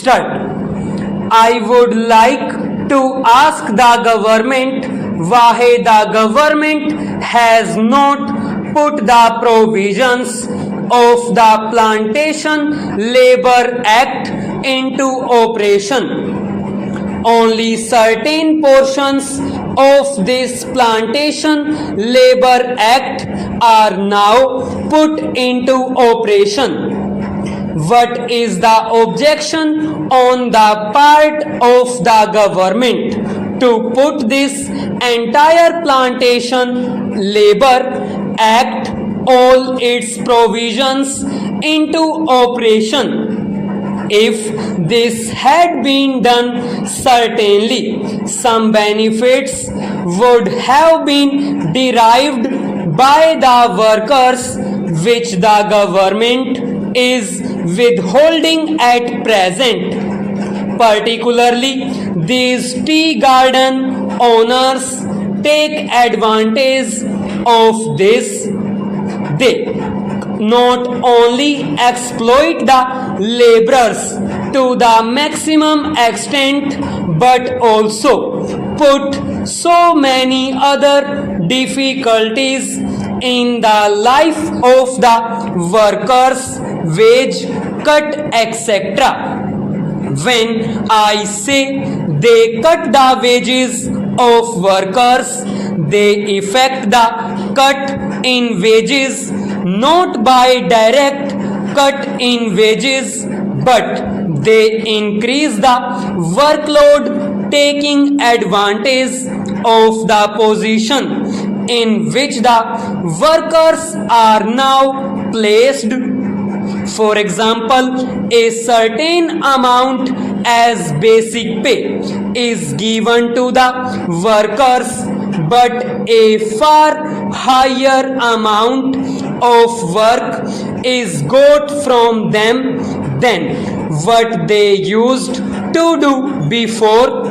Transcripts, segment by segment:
start. I would like to ask the government why the government has not put the provisions of the Plantation Labour Act into operation. Only certain portions of this Plantation Labour Act are now put into operation. What is the objection on the part of the government to put this entire Plantation Labour Act, all its provisions into operation? If this had been done, certainly some benefits would have been derived by the workers which the government is withholding at present. Particularly, these tea garden owners take advantage of this. They not only exploit the laborers to the maximum extent but also put so many other difficulties in the life of the workers, wage cut, etc. When I say they cut the wages of workers, they effect the cut in wages not by direct cut in wages, but they increase the workload, taking advantage of the position in which the workers are now placed. For example, a certain amount as basic pay is given to the workers, but a far higher amount of work is got from them than what they used to do before.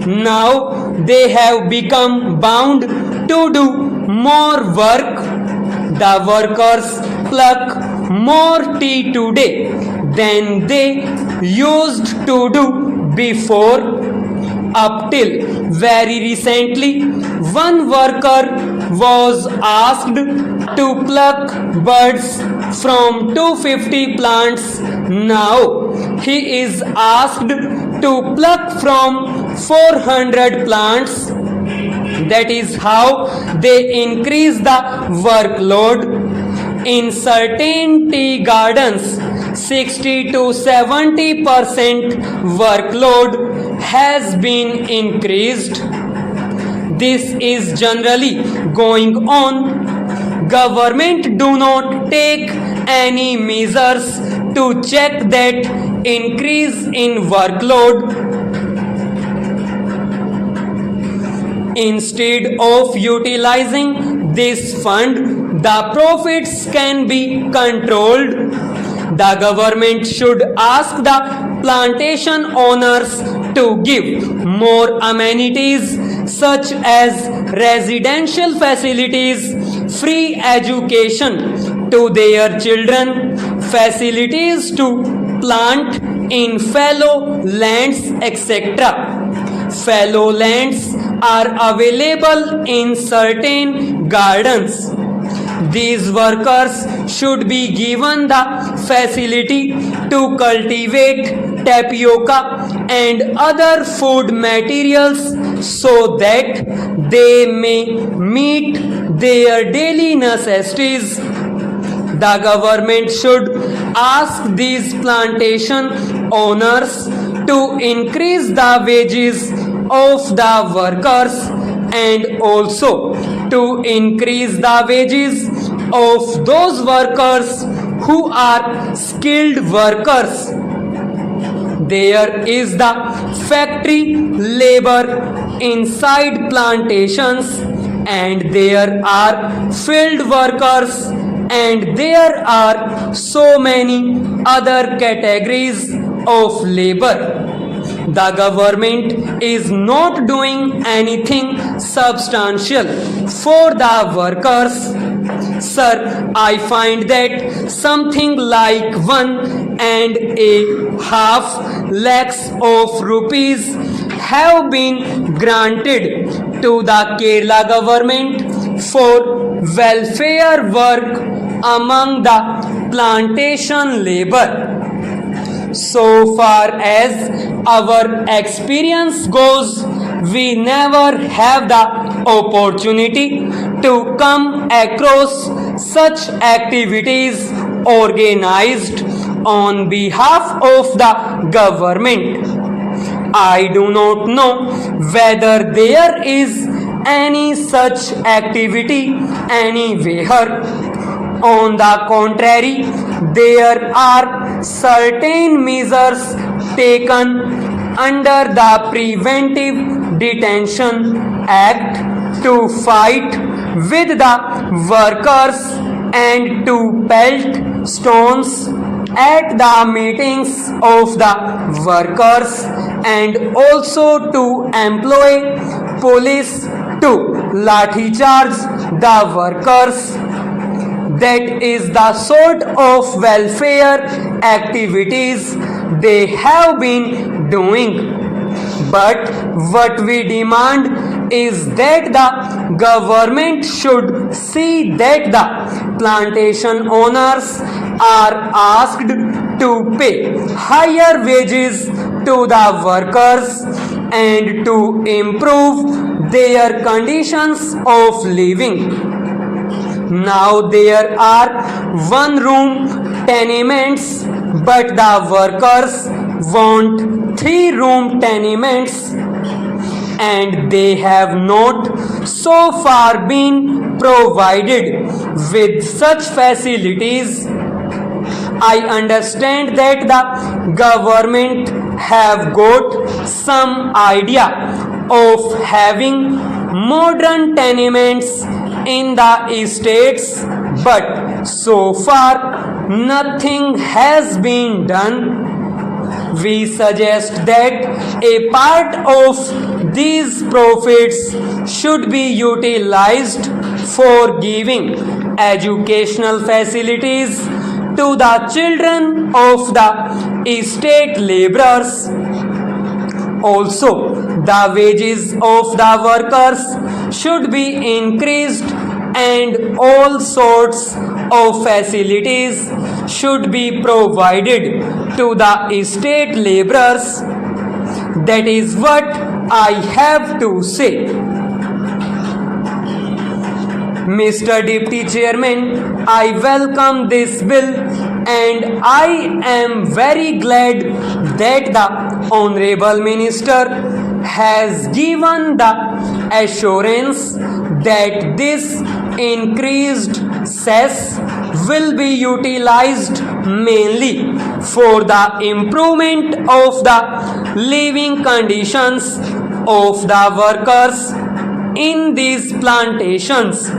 Now they have become bound to do more work. The workers pluck more tea today than they used to do before. Up till very recently, one worker was asked to pluck buds from 250 plants. Now he is asked to pluck from 400 plants. That is how they increase the workload. In certain tea gardens, 60 to 70% workload has been increased. This is generally going on. Government do not take any measures to check that increase in workload. Instead of utilizing this fund, the profits can be controlled. The government should ask the plantation owners to give more amenities such as residential facilities, free education to their children, facilities to plant in fallow lands, etc. Fallow lands are available in certain gardens. These workers should be given the facility to cultivate tapioca and other food materials so that they may meet their daily necessities. The government should ask these plantation owners to increase the wages of the workers and also to increase the wages of those workers who are skilled workers. There is the factory labor inside plantations, and there are field workers, and there are so many other categories of labor. The government is not doing anything substantial for the workers. Sir, I find that something like 1 and a half lakhs of rupees have been granted to the Kerala government for welfare work among the plantation labor. So far as our experience goes, we never have the opportunity to come across such activities organized on behalf of the government. I do not know whether there is any such activity anywhere. On the contrary, there are certain measures taken under the Preventive Detention Act to fight with the workers and to pelt stones at the meetings of the workers, and also to employ police to lathi charge the workers. That is the sort of welfare activities they have been doing. But what we demand is that the government should see that the plantation owners are asked to pay higher wages to the workers and to improve their conditions of living. Now there are one-room tenements, but the workers want 3-room tenements, and they have not so far been provided with such facilities. I understand that the government have got some idea of having modern tenements in the estates, but so far nothing has been done. We suggest that a part of these profits should be utilized for giving educational facilities to the children of the estate laborers. Also, the wages of the workers should be increased, and all sorts of facilities should be provided to the estate laborers. That is what I have to say. Mr. Deputy Chairman, I welcome this bill, and I am very glad that the Honorable Minister has given the assurance that this increased cess will be utilized mainly for the improvement of the living conditions of the workers in these plantations.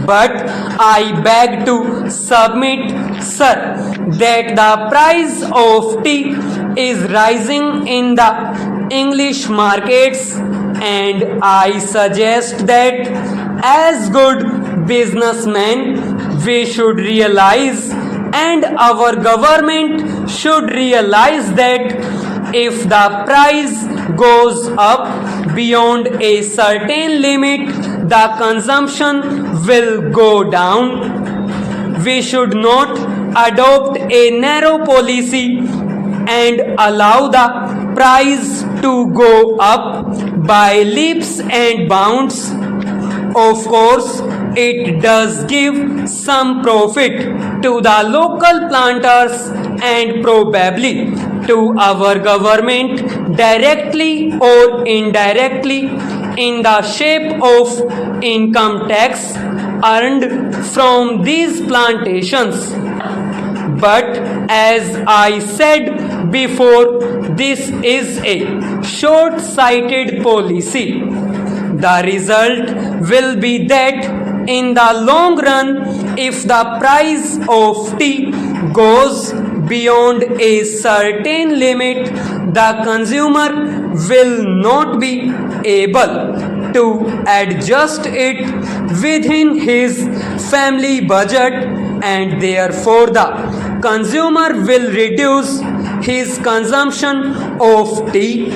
But I beg to submit, sir, that the price of tea is rising in the English markets, and I suggest that as good businessmen we should realize, and our government should realize, that if the price goes up beyond a certain limit, the consumption will go down. We should not adopt a narrow policy and allow the price to go up by leaps and bounds. Of course, it does give some profit to the local planters and probably to our government directly or indirectly in the shape of income tax earned from these plantations. But as I said before, this is a short-sighted policy. The result will be that in the long run, if the price of tea goes beyond a certain limit, the consumer will not be able to adjust it within his family budget, and therefore the consumer will reduce his consumption of tea.